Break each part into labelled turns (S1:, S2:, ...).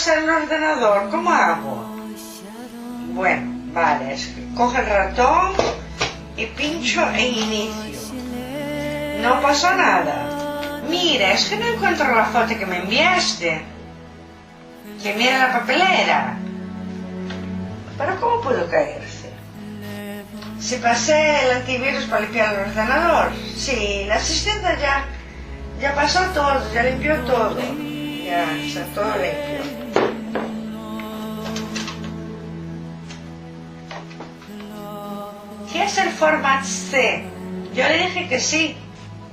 S1: pasa el ordenador? ¿Cómo hago? Bueno, vale, es que coge el ratón y pincho en inicio. No pasó nada. Mira, es que no encuentro la foto que me enviaste. Que mira la papelera. ¿Pero cómo pudo caerse? Si pasé el antivirus para limpiar el ordenador. Sí, la asistente ya pasó todo, ya limpió todo. Ya está todo limpio. ¿Qué es el format C? Yo le dije que sí.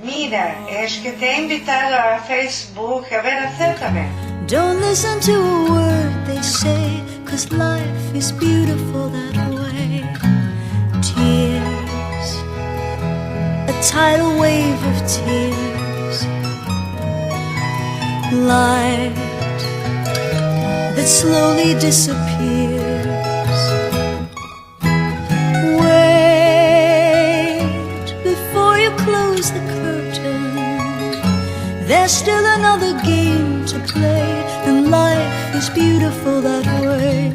S1: Mira, es que te he invitado a Facebook. A ver, acércame.
S2: Don't listen to a word they say, 'cause life is beautiful that way. Tears, a tidal wave of tears. Light that slowly disappears. Wait before you close the curtain. There's still another game to play, and life is beautiful that way.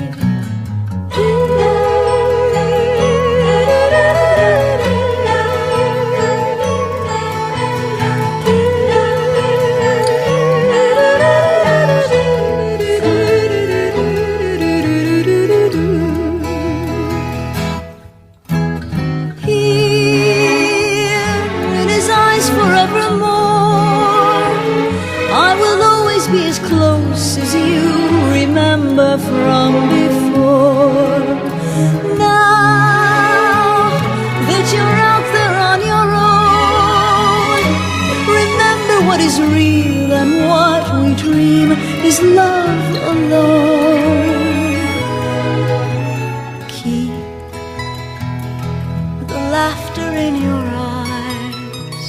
S2: Be as close as you remember from before. Now that you're out there on your own, remember what is real and what we dream is love alone. Keep the laughter in your eyes.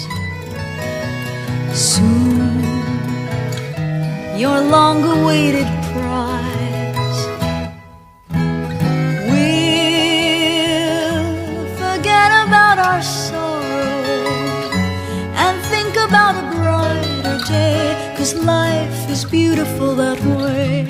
S2: Soon your long-awaited prize we'll forget about our sorrow and think about a brighter day, 'cause life is beautiful that way.